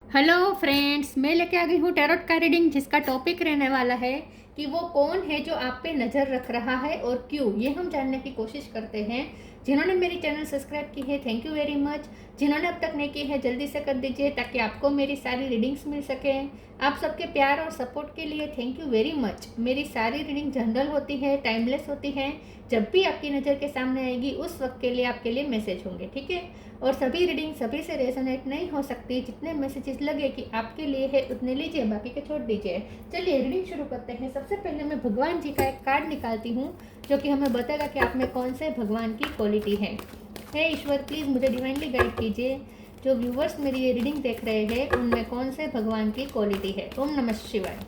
Hello friends, मैं लेके आ गई हूँ टैरोट का रीडिंग, जिसका टॉपिक रहने वाला है कि वो कौन है जो आप पे नज़र रख रहा है और क्यों। ये हम जानने की कोशिश करते हैं। जिन्होंने मेरी चैनल सब्सक्राइब की है, थैंक यू वेरी मच। जिन्होंने अब तक नहीं की है, जल्दी से कर दीजिए ताकि आपको मेरी सारी रीडिंग्स मिल सकें। आप सबके प्यार और सपोर्ट के लिए थैंक यू वेरी मच। मेरी सारी रीडिंग जनरल होती है, टाइमलेस होती है। जब भी आपकी नज़र के सामने आएगी उस वक्त के लिए आपके लिए मैसेज होंगे, ठीक है। और सभी रीडिंग सभी से रेजोनेट नहीं हो सकती। जितने मैसेजेस लगे कि आपके लिए है उतने लीजिए, बाकी के छोड़ दीजिए। चलिए रीडिंग शुरू करते हैं। सबसे पहले मैं भगवान जी का एक कार्ड निकालती हूँ जो कि हमें बताएगा कि आप में कौन से भगवान की क्वालिटी है। हे ईश्वर, प्लीज़ मुझे डिवाइनली गाइड कीजिए। जो व्यूवर्स मेरी ये रीडिंग देख रहे हैं उनमें कौन से भगवान की क्वालिटी है। ओम नमः शिवाय।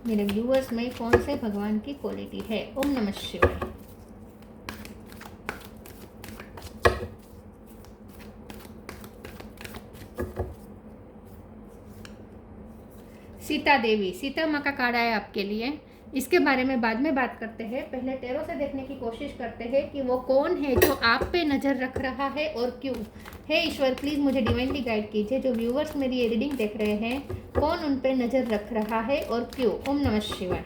मेरे व्यूवर्स में कौन से भगवान की क्वालिटी है। ओम नमः शिवाय। सीता देवी, सीता माँ का कार्ड आया आपके लिए। इसके बारे में बाद में बात करते हैं। पहले टैरो से देखने की कोशिश करते हैं कि वो कौन है जो आप पे नज़र रख रहा है और क्यों। हे ईश्वर, प्लीज़ मुझे डिवाइनली गाइड कीजिए। जो व्यूवर्स मेरी ये रीडिंग देख रहे हैं, कौन उन पे नज़र रख रहा है और क्यों। ओम नमः शिवाय।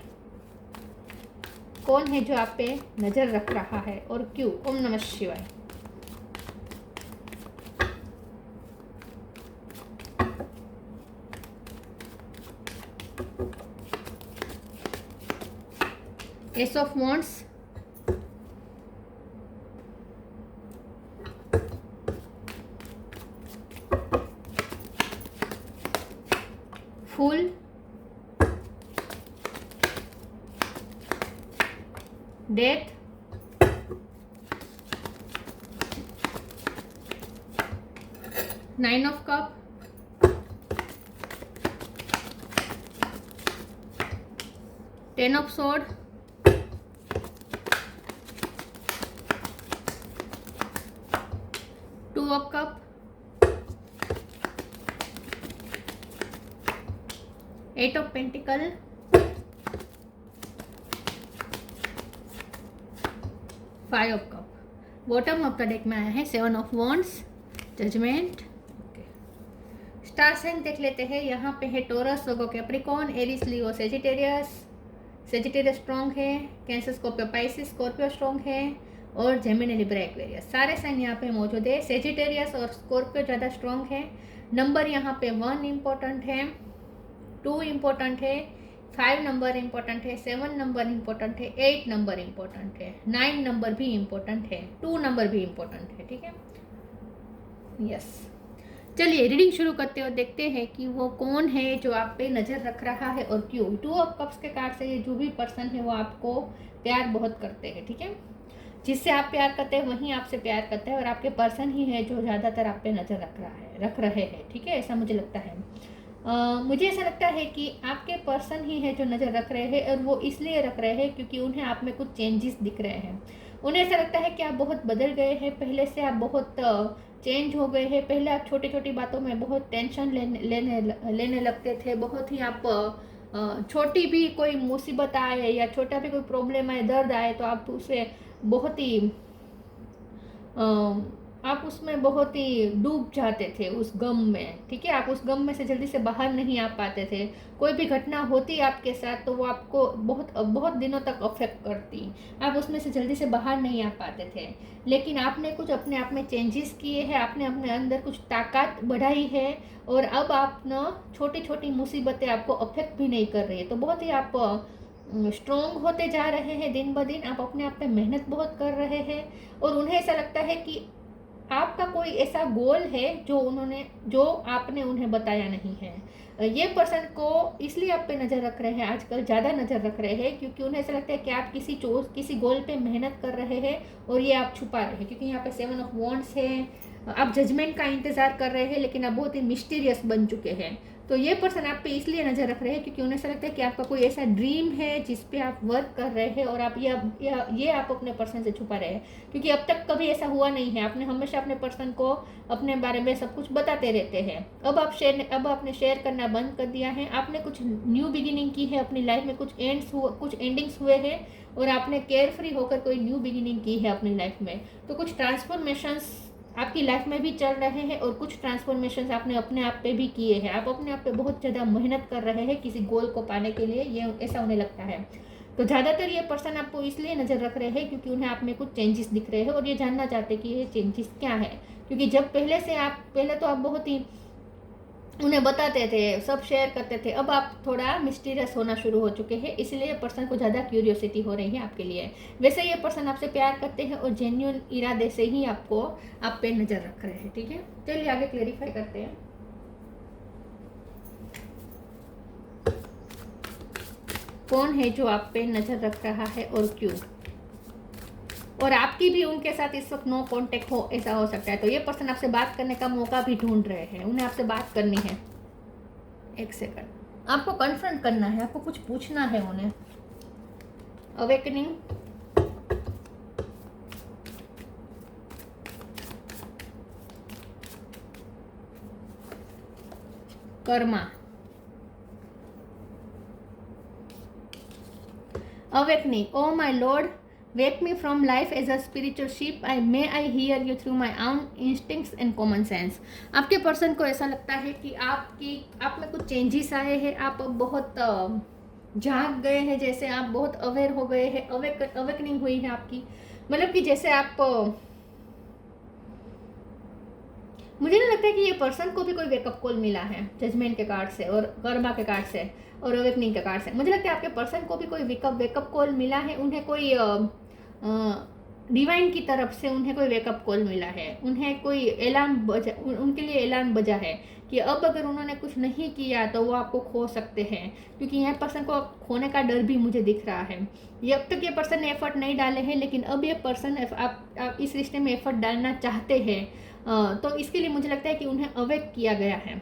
कौन है जो आप पे नज़र रख रहा है और क्यों। ओम नमः शिवाय। Ace of wands, fool, death, nine of cup, ten of sword, two of cup, eight of pentacle, five of cup. Bottom of the deck में आया है seven of wands, judgement. Star sign देख लेते हैं। यहाँ पे है Taurus, Virgo, Capricorn, Aries, Leo, Sagittarius. Sagittarius strong है। Cancer, Scorpio, Pisces, Scorpio strong है। और जेमिनी, लिब्रा, एक्वेरियस, सारे साइन यहाँ पे मौजूद है। सेजिटेरियस और स्कॉर्पियो ज़्यादा स्ट्रॉन्ग है। नंबर यहाँ पे 1 इम्पोर्टेंट है, 2 इम्पोर्टेंट है, 5 नंबर इम्पोर्टेंट है, 7 नंबर इम्पोर्टेंट है, 8 नंबर इम्पोर्टेंट है, 9 नंबर भी इम्पोर्टेंट है, 2 नंबर भी इम्पोर्टेंट है, ठीक है। यस, चलिए रीडिंग शुरू करते हैं और देखते हैं कि वो कौन है जो आप पे नज़र रख रहा है और क्यों। 2 ऑफ कप्स के कार्ड से ये जो भी पर्सन है वो आपको प्यार बहुत करते हैं, ठीक है। जिससे आप प्यार करते हैं वहीं आपसे प्यार करता है और आपके पर्सन ही है जो ज़्यादातर आप पे नज़र रख रहे हैं, ठीक है। ऐसा मुझे लगता है। मुझे ऐसा लगता है कि आपके पर्सन ही है जो नज़र रख रहे हैं और वो इसलिए रख रहे हैं क्योंकि उन्हें आप में कुछ चेंजेस दिख रहे हैं। उन्हें ऐसा लगता है कि आप बहुत बदल गए हैं, पहले से आप बहुत चेंज हो गए हैं। पहले आप छोटी छोटी बातों में बहुत टेंशन लेने लगते थे। बहुत ही आप छोटी भी कोई मुसीबत आए या छोटा भी कोई प्रॉब्लम आए, दर्द आए, तो आप उसे बहुत ही आप उसमें बहुत ही डूब जाते थे उस गम में, ठीक है। आप उस गम में से जल्दी से बाहर नहीं आ पाते थे। कोई भी घटना होती आपके साथ तो वो आपको बहुत बहुत दिनों तक अफेक्ट करती। आप उसमें से जल्दी से बाहर नहीं आ पाते थे। लेकिन आपने कुछ अपने आप में चेंजेस किए हैं, आपने अपने अंदर कुछ ताकत बढ़ाई है और अब आप ना छोटी छोटी मुसीबतें आपको अफेक्ट भी नहीं कर रही है। तो बहुत ही आप स्ट्रॉन्ग होते जा रहे हैं दिन ब दिन। आप अपने आप पे मेहनत बहुत कर रहे हैं और उन्हें ऐसा लगता है कि आपका कोई ऐसा गोल है जो आपने उन्हें बताया नहीं है। ये पर्सन को इसलिए आप पे नज़र रख रहे हैं, आजकल ज़्यादा नज़र रख रहे हैं, क्योंकि उन्हें ऐसा लगता है कि आप किसी गोल पे मेहनत कर रहे हैं और ये आप छुपा रहे हैं। क्योंकि यहाँ पे 7 ऑफ वॉन्ड्स है। आप जजमेंट का इंतज़ार कर रहे हैं लेकिन आप बहुत ही मिस्टीरियस बन चुके हैं। तो ये पर्सन आप पे इसलिए नज़र रख रहे हैं क्योंकि उन्हें ऐसा लगता है कि आपका कोई ऐसा ड्रीम है जिस पे आप वर्क कर रहे हैं और आप ये आप अपने पर्सन से छुपा रहे हैं। क्योंकि अब तक कभी ऐसा हुआ नहीं है। आपने हमेशा अपने पर्सन को अपने बारे में सब कुछ बताते रहते हैं। अब आपने शेयर करना बंद कर दिया है। आपने कुछ न्यू बिगिनिंग की है अपनी लाइफ में, कुछ एंडिंग्स हुए हैं और आपने केयर फ्री होकर कोई न्यू बिगिनिंग की है अपनी लाइफ में। तो कुछ ट्रांसफॉर्मेशंस आपकी लाइफ में भी चल रहे हैं और कुछ ट्रांसफॉर्मेशन आपने अपने आप पे भी किए हैं। आप अपने आप पे बहुत ज़्यादा मेहनत कर रहे हैं किसी गोल को पाने के लिए, ये ऐसा उन्हें लगता है। तो ज़्यादातर ये पर्सन आपको इसलिए नज़र रख रहे हैं क्योंकि उन्हें आप में कुछ चेंजेस दिख रहे हैं और ये जानना चाहते हैं कि ये चेंजेस क्या है। क्योंकि जब पहले तो आप बहुत ही उन्हें बताते थे, सब शेयर करते थे, अब आप थोड़ा मिस्टीरियस होना शुरू हो चुके हैं, इसलिए पर्सन को ज़्यादा क्यूरियोसिटी हो रही है आपके लिए। वैसे ये पर्सन आपसे प्यार करते हैं और जेन्युइन इरादे से ही आपको आप पे नज़र रख रहे हैं। ठीक है, चलिए आगे क्लेरिफाई करते हैं। कौन है जो आप पे नज़र रख रहा है और क्यों, और आपकी भी उनके साथ इस वक्त नो कांटेक्ट हो, ऐसा हो सकता है। तो ये पर्सन आपसे बात करने का मौका भी ढूंढ रहे हैं, उन्हें आपसे बात करनी है। एक सेकंड, आपको कन्फ्रंट करना है, आपको कुछ पूछना है उन्हें। Awakening, Karma, awakening. Oh my Lord, wake me from life as a spiritual sheep. May I hear you through my own instincts and common sense. आपके पर्सन को ऐसा लगता है कि आप में कुछ चेंजेस आए हैं, आप बहुत जाग गए हैं, जैसे आप बहुत अवेयर हो गए हैं, अवेकनिंग हुई है आपकी। मतलब कि जैसे आप मुझे नहीं लगता है कि ये पर्सन को भी कोई वेकअप कॉल मिला है जजमेंट के कार्ड से और कर्मा के कार्ड से और अवेकनिंग के कार्ड से। मुझे लगता है आपके पर्सन को भी कोई वेकअप कॉल मिला है, उन्हें कोई डिवाइन की तरफ से उन्हें कोई वेकअप कॉल मिला है, उन्हें कोई अलार्म बजा, उनके लिए अलार्म बजा है कि अब अगर उन्होंने कुछ नहीं किया तो वो आपको खो सकते हैं। क्योंकि यह पर्सन को खोने का डर भी मुझे दिख रहा है। ये अब तक ये पर्सन ने एफर्ट नहीं डाले हैं, लेकिन अब ये पर्सन आप इस रिश्ते में एफर्ट डालना चाहते हैं, तो इसके लिए मुझे लगता है कि उन्हें अवेक किया गया है।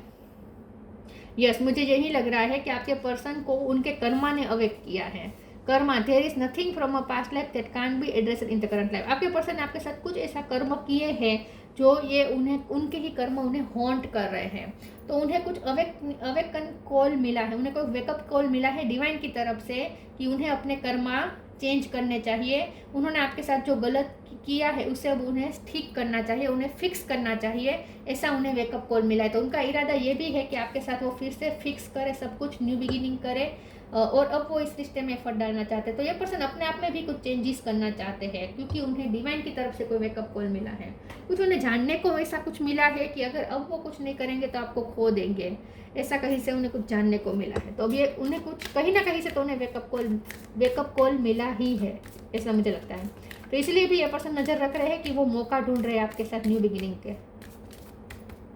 यस, मुझे यही लग रहा है कि आपके पर्सन को उनके कर्मा ने अवेक किया है। Karma, there is nothing from a past life that can't be addressed in the current life. आपके पर्सन ने आपके साथ कुछ ऐसा कर्म किए हैं जो ये उनके ही कर्म उन्हें हॉन्ट कर रहे हैं। तो उन्हें कुछ अवेकन कॉल मिला है, उन्हें कोई वेकअप कॉल मिला है डिवाइन की तरफ से कि उन्हें अपने कर्मा चेंज करने चाहिए। उन्होंने आपके साथ जो गलत किया है उसे अब उन्हें ठीक करना चाहिए, उन्हें फिक्स करना चाहिए, ऐसा उन्हें वेकअप कॉल मिला है। तो उनका इरादा ये भी है कि आपके साथ वो फिर से फिक्स करे, सब कुछ न्यू बिगिनिंग करे, और अब वो इस रिश्ते में एफर्ट डालना चाहते हैं। तो ये पर्सन अपने आप में भी कुछ चेंजेस करना चाहते हैं क्योंकि उन्हें डिवाइन की तरफ से कोई वेकअप कॉल मिला है। कुछ उन्हें जानने को ऐसा कुछ मिला है कि अगर अब वो कुछ नहीं करेंगे तो आपको खो देंगे, ऐसा कहीं से उन्हें कुछ जानने को मिला है। तो अब ये उन्हें कुछ कहीं ना कहीं से तो उन्हें वेकअप कॉल मिला ही है, ऐसा मुझे लगता है। तो इसलिए भी ये पर्सन नज़र रख रहे हैं कि वो मौका ढूंढ रहे हैं आपके साथ न्यू बिगिनिंग के।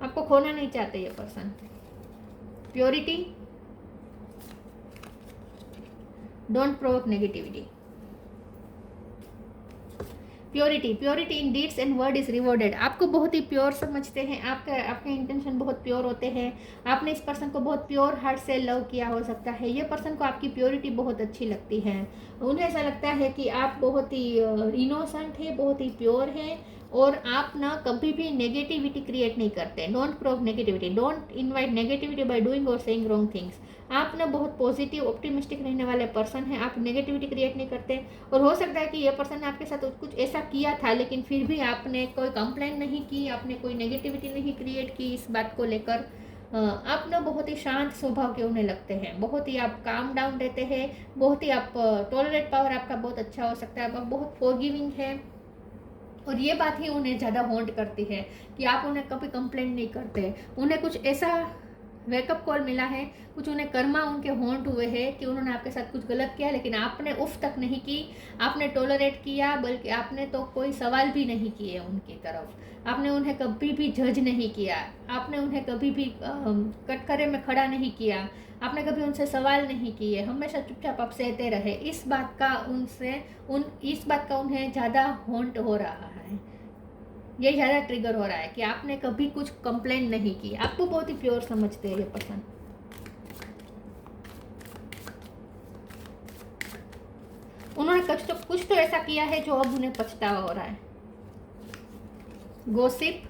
आपको खोना नहीं चाहते ये person. Purity, don't provoke negativity. Purity in deeds and word is rewarded. आपको बहुत ही प्योर समझते हैं, आपके इंटेंशन बहुत प्योर होते हैं। आपने इस पर्सन को बहुत प्योर हार्ट से लव किया हो सकता है। ये पर्सन को आपकी प्योरिटी बहुत अच्छी लगती है। उन्हें ऐसा लगता है कि आप बहुत ही इनोसेंट है, बहुत ही प्योर है, और आप ना कभी भी नेगेटिविटी क्रिएट नहीं करते। Don't provoke negativity, don't invite negativity by doing और सेइंग रॉन्ग थिंग्स। आप ना बहुत पॉजिटिव ऑप्टिमिस्टिक रहने वाले पर्सन हैं, आप नेगेटिविटी क्रिएट नहीं करते। और हो सकता है कि ये पर्सन ने आपके साथ कुछ ऐसा किया था लेकिन फिर भी आपने कोई कंप्लेंट नहीं की, आपने कोई नेगेटिविटी नहीं क्रिएट की इस बात को लेकर। आप ना बहुत ही शांत स्वभाव के उन्हें लगते हैं, बहुत ही आप काम डाउन रहते हैं, बहुत ही आप टॉलरेट पावर आपका बहुत अच्छा हो सकता है, आप बहुत फॉरगिविंग है। और ये बात ही उन्हें ज़्यादा हॉन्ट करती है कि आप उन्हें कभी कंप्लेंट नहीं करते। उन्हें कुछ ऐसा वेकअप कॉल मिला है, कुछ उन्हें कर्मा उनके हॉन्ट हुए हैं कि उन्होंने आपके साथ कुछ गलत किया लेकिन आपने उफ तक नहीं की, आपने टॉलरेट किया, बल्कि आपने तो कोई सवाल भी नहीं किए उनकी तरफ। आपने उन्हें कभी भी जज नहीं किया, आपने उन्हें कभी भी कटघरे में खड़ा नहीं किया, आपने कभी उनसे सवाल नहीं किए, हमेशा चुपचाप आप सहते रहे। इस बात का उन्हें ज़्यादा हॉन्ट हो रहा है, ये ज़्यादा ट्रिगर हो रहा है कि आपने कभी कुछ कंप्लेंट नहीं की। आपको बहुत ही प्योर समझते हैं ये पर्सन। उन्होंने कुछ तो ऐसा किया है जो अब उन्हें पछतावा हो रहा है। Gossip,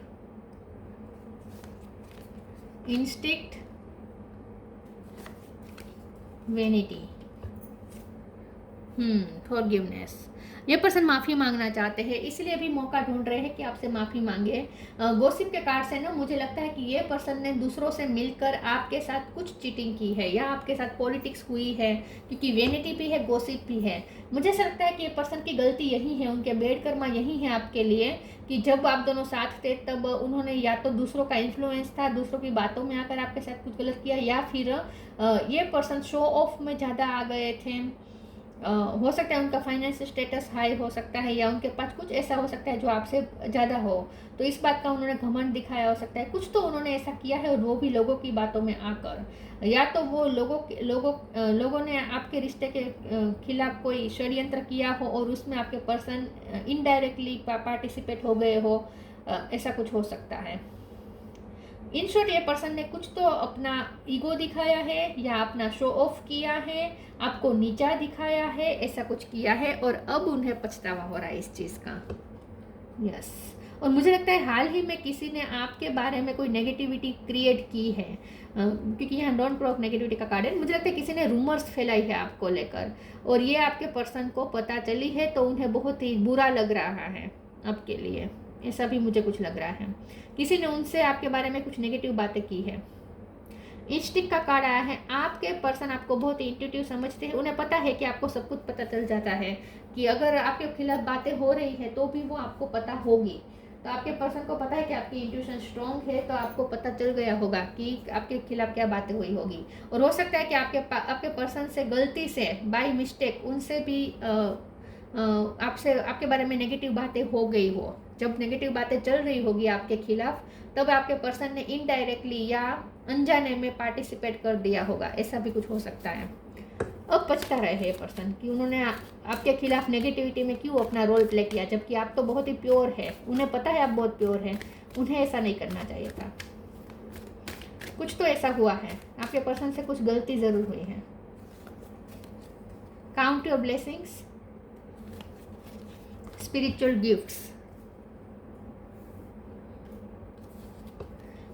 instinct, vanity, forgiveness. ये पर्सन माफ़ी मांगना चाहते हैं, इसलिए भी मौका ढूंढ रहे हैं कि आपसे माफ़ी मांगे। गॉसिप के कार्ड से ना मुझे लगता है कि ये पर्सन ने दूसरों से मिलकर आपके साथ कुछ चीटिंग की है या आपके साथ पॉलिटिक्स हुई है, क्योंकि वेनिटी भी है, गॉसिप भी है। मुझे ऐसा लगता है कि ये पर्सन की गलती यही है, उनके बेड कर्मा यही है आपके लिए कि जब आप दोनों साथ थे तब उन्होंने या तो दूसरों का इन्फ्लुएंस था, दूसरों की बातों में आकर आपके साथ कुछ गलत किया, या फिर ये पर्सन शो ऑफ में ज़्यादा आ गए थे। हो सकता है उनका फाइनेंस स्टेटस हाई हो सकता है, या उनके पास कुछ ऐसा हो सकता है जो आपसे ज़्यादा हो, तो इस बात का उन्होंने घमंड दिखाया हो सकता है। कुछ तो उन्होंने ऐसा किया है, और वो भी लोगों की बातों में आकर, या तो वो लोगों ने आपके रिश्ते के खिलाफ कोई षड्यंत्र किया हो और उसमें आपके पर्सन इनडायरेक्टली पार्टिसिपेट हो गए हो, ऐसा कुछ हो सकता है। इन शॉर्ट ये पर्सन ने कुछ तो अपना ईगो दिखाया है या अपना शो ऑफ किया है, आपको नीचा दिखाया है, ऐसा कुछ किया है, और अब उन्हें पछतावा हो रहा है इस चीज़ का। यस, और मुझे लगता है हाल ही में किसी ने आपके बारे में कोई नेगेटिविटी क्रिएट की है, क्योंकि यहाँ डोंट प्रोक नेगेटिविटी का कार्ड है। मुझे लगता है किसी ने रूमर्स फैलाई है आपको लेकर, और ये आपके पर्सन को पता चली है, तो उन्हें बहुत ही बुरा लग रहा है आपके लिए, ऐसा भी मुझे कुछ लग रहा है। किसी ने उनसे आपके बारे में कुछ नेगेटिव बातें की है। इंस्टिक का कार्ड आया है, आपके पर्सन आपको बहुत ही इंट्यूटिव समझते हैं, उन्हें पता है कि आपको सब कुछ पता चल जाता है, कि अगर आपके खिलाफ बातें हो रही है तो भी वो आपको पता होगी। तो आपके पर्सन को पता है कि आपकी इंट्यूशन स्ट्रॉन्ग है, तो आपको पता चल गया होगा कि आपके खिलाफ क्या बातें हुई होगी। और हो सकता है कि आपके पर्सन से गलती से बाय मिस्टेक उनसे भी आपसे आपके बारे में नेगेटिव बातें हो गई हो। जब नेगेटिव बातें चल रही होगी आपके खिलाफ, तब आपके पर्सन ने इनडायरेक्टली या अनजाने में पार्टिसिपेट कर दिया होगा, ऐसा भी कुछ हो सकता है। अब पछता रहे हैं पर्सन कि उन्होंने आपके खिलाफ नेगेटिविटी में क्यों अपना रोल प्ले किया, जबकि आप तो बहुत ही प्योर है, उन्हें पता है आप बहुत प्योर हैं, उन्हें ऐसा नहीं करना चाहिए था। कुछ तो ऐसा हुआ है, आपके पर्सन से कुछ गलती जरूर हुई है। Count your blessings, spiritual gifts,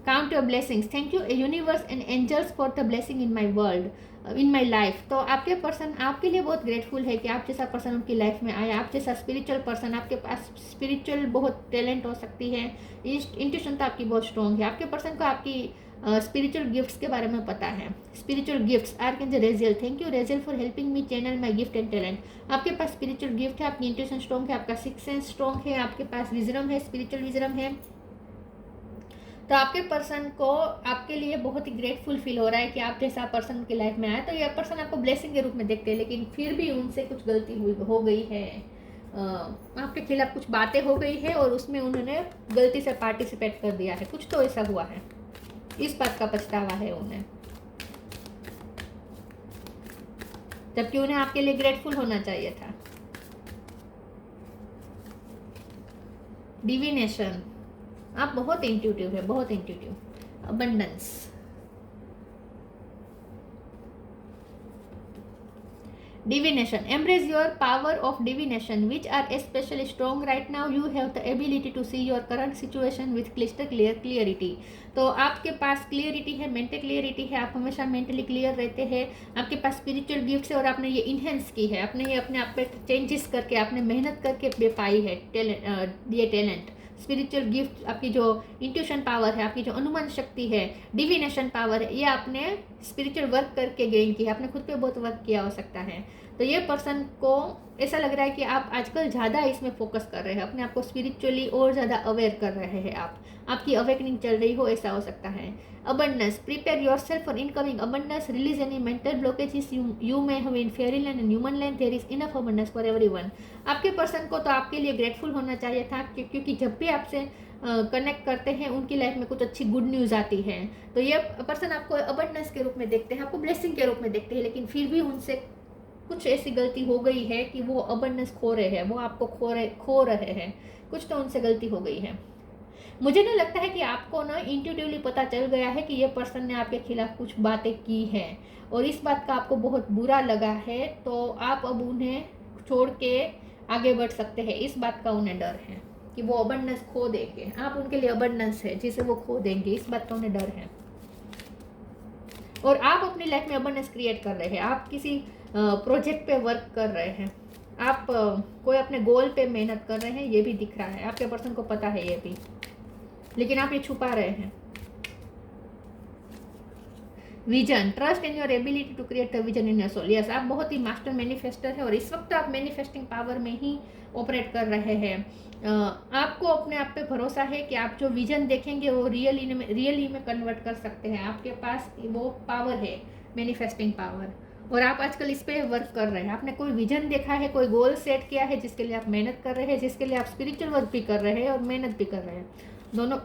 count your blessings, thank you universe and angels for the blessing in my world, in my life। तो आपके पर्सन आपके लिए बहुत ग्रेटफुल है कि आप जैसा पर्सन उनकी लाइफ में आया, आप जैसा स्पिरिचुअल पर्सन, आपके पास स्पिरिचुअल बहुत टैलेंट हो सकती है, इंट्यूशन तो आपकी बहुत स्ट्रॉन्ग है। आपके पर्सन को आपकी स्पिरिचुअल गिफ्ट्स के बारे में पता है। Spiritual gifts, archangel Raziel, thank you Raziel for helping me channel my gift and talent. आपके पास स्पिरिचुअल गिफ्ट है, आपकी इंट्यूशन स्ट्रॉन्ग है, आपका सिक्स सेंस स्ट्रॉन्ग है, आपके पास विजडम है, स्पिरिचुअल विजडम है। तो आपके पर्सन को आपके लिए बहुत ही ग्रेटफुल फील हो रहा है कि आप जैसा पर्सन उनकी लाइफ में आया। तो ये पर्सन आपको ब्लेसिंग के रूप में देखते हैं, लेकिन फिर भी उनसे कुछ गलती हो गई है, आपके खिलाफ कुछ बातें हो गई है और उसमें उन्होंने गलती से पार्टिसिपेट कर दिया है। कुछ तो ऐसा हुआ है, इस बात का पछतावा है उन्हें, जबकि उन्हें आपके लिए ग्रेटफुल होना चाहिए था। डिविनेशन, आप बहुत इंट्यूटिव है, बहुत intuitive. Abundance, divination, embrace your power of divination which are especially strong right now. You have the ability to see your current situation with crystal clarity। तो आपके पास क्लियरिटी है, मेंटल क्लियरिटी है, आप हमेशा मेंटली क्लियर रहते हैं, आपके पास स्पिरिचुअल गिफ्ट्स है, और आपने ये इन्हेंस की है, आपने ये अपने आप पे चेंजेस करके, आपने मेहनत करके पाई है ये टैलेंट। स्पिरिचुअल गिफ्ट, आपकी जो इंट्यूशन पावर है, आपकी जो अनुमान शक्ति है, डिविनेशन पावर है, ये आपने स्पिरिचुअल वर्क करके गेन की है, आपने खुद पे बहुत वर्क किया हो सकता है। तो ये पर्सन को ऐसा लग रहा है कि आप आजकल ज़्यादा इसमें फोकस कर रहे हैं, अपने आप को स्पिरिचुअली और ज़्यादा अवेयर कर रहे हैं, आपकी अवेकनिंग चल रही हो, ऐसा हो सकता है। Abundance, prepare yourself for incoming abundance, release any mental blockages you may have in fairy land and human land, there is enough abundance for everyone. आपके पर्सन को तो आपके लिए ग्रेटफुल होना चाहिए था, क्योंकि जब भी आपसे कनेक्ट करते हैं उनकी लाइफ में कुछ अच्छी गुड न्यूज़ आती है। तो ये पर्सन आपको अबंडेंस के रूप में देखते हैं, आपको ब्लेसिंग के रूप में देखते हैं, लेकिन फिर भी उनसे कुछ ऐसी गलती हो गई है कि वो अबंडेंस खो रहे हैं, वो आपको खो रहे हैं, कुछ तो उनसे गलती हो गई है। मुझे नहीं लगता है कि आपको ना इंट्यूटिवली पता चल गया है कि ये पर्सन ने आपके खिलाफ कुछ बातें की हैं, और इस बात का आपको बहुत बुरा लगा है, तो आप अब उन्हें छोड़ के आगे बढ़ सकते हैं। इस बात का उन्हें डर है कि वो अबंडेंस खो देंगे, आप उनके लिए अबंडेंस है जिसे वो खो देंगे, इस बात का उन्हें डर है। और आप अपनी लाइफ में अबंडेंस क्रिएट कर रहे हैं, आप किसी प्रोजेक्ट पे वर्क कर रहे हैं, आप कोई अपने गोल पे मेहनत कर रहे हैं, ये भी दिख रहा है, आपके पर्सन को पता है ये भी, लेकिन आप ये छुपा रहे हैं। Vision, trust in your ability to create the vision in your soul. Yes, आप बहुत ही मास्टर मैनिफेस्टर है और इस वक्त आप मैनिफेस्टिंग पावर में ही ऑपरेट कर रहे हैं। आपको अपने आप पे भरोसा है कि आप जो विजन देखेंगे वो रियली में कन्वर्ट कर सकते हैं। आपके पास वो पावर है, मैनिफेस्टिंग पावर, और आप आजकल इस पे वर्क कर रहे हैं। आपने कोई विजन देखा है, कोई गोल सेट किया है जिसके लिए आप मेहनत कर रहे हैं, जिसके लिए आप स्पिरिचुअल वर्क भी कर रहे हैं और मेहनत भी कर रहे हैं, दोनों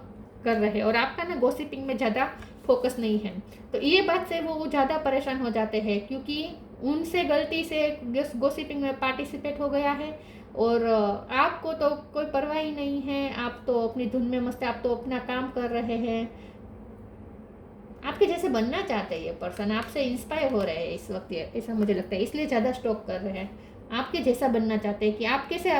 कर रहे हैं। और आपका ना गॉसिपिंग में ज़्यादा फोकस नहीं है, तो ये बात से वो ज़्यादा परेशान हो जाते हैं क्योंकि उनसे गलती से गॉसिपिंग में पार्टिसिपेट हो गया है और आपको तो कोई परवाह ही नहीं है। आप तो अपनी धुन में मस्त है, आप तो अपना काम कर रहे हैं। आपके जैसे बनना चाहते हैं ये पर्सन, आपसे इंस्पायर हो रहे हैं इस वक्त, ऐसा मुझे लगता है, इसलिए ज़्यादा स्टॉक कर रहे हैं। आपके जैसा बनना चाहते हैं कि आप कैसे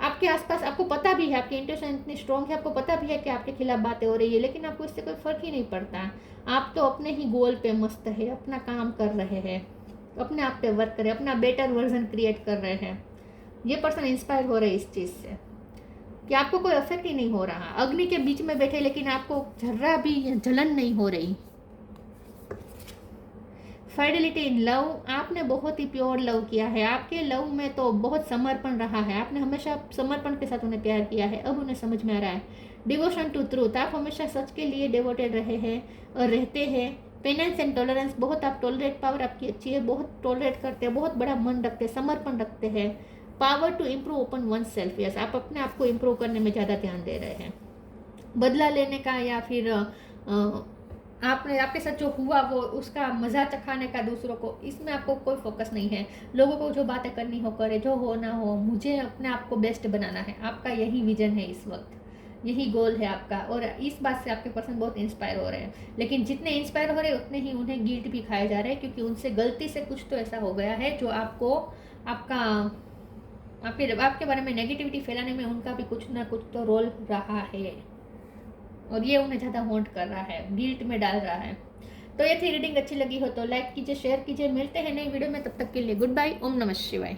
आपके आसपास, आपको पता भी है, आपकी इंट्यूशन इतनी स्ट्रॉन्ग है, आपको पता भी है कि आपके खिलाफ बातें हो रही है, लेकिन आपको इससे कोई फर्क ही नहीं पड़ता। आप तो अपने ही गोल पे मस्त है, अपना काम कर रहे हैं, अपने आप पे वर्क कर रहे हैं, अपना बेटर वर्जन क्रिएट कर रहे हैं। ये पर्सन इंस्पायर हो रहे हैं इस चीज़ से कि आपको कोई इफेक्ट ही नहीं हो रहा। अग्नि के बीच में बैठे लेकिन आपको जर्रा भी जलन नहीं हो रही। फाइडेलिटी इन लव, आपने बहुत ही प्योर लव किया है। आपके लव में तो बहुत समर्पण रहा है, आपने हमेशा समर्पण के साथ उन्हें प्यार किया है, अब उन्हें समझ में आ रहा है। डिवोशन टू ट्रूथ, आप हमेशा सच के लिए डिवोटेड रहे हैं और रहते हैं। पेनेंस एंड टॉलरेंस, बहुत आप टॉलरेट पावर आपकी अच्छी है, बहुत टॉलरेट करते हैं, बहुत बड़ा मन रखते हैं, समर्पण रखते हैं। Power to improve open oneself, yes, आप अपने आप को इम्प्रूव करने में ज़्यादा ध्यान दे रहे हैं। बदला लेने का या फिर आपने आपके साथ जो हुआ वो उसका मजा चखाने का दूसरों को, इसमें आपको कोई फोकस नहीं है। लोगों को जो बातें करनी हो करे, जो हो ना हो, मुझे अपने आप को बेस्ट बनाना है। आपका यही विजन है इस वक्त, यही गोल है आपका, और इस बात से आपके पर्सन बहुत इंस्पायर हो रहे हैं। लेकिन जितने इंस्पायर हो रहे हैं उतने ही उन्हें गिल्ट भी खाए जा रहे हैं क्योंकि उनसे गलती से कुछ तो ऐसा हो गया है जो आपको आपके बारे में नेगेटिविटी फैलाने में उनका भी कुछ ना कुछ तो रोल रहा है और ये उन्हें ज़्यादा हॉन्ट कर रहा है, गिल्ट में डाल रहा है। तो ये थी रीडिंग, अच्छी लगी हो तो लाइक कीजिए, शेयर कीजिए। मिलते हैं नई वीडियो में, तब तक के लिए गुड बाय। ओम नमः शिवाय।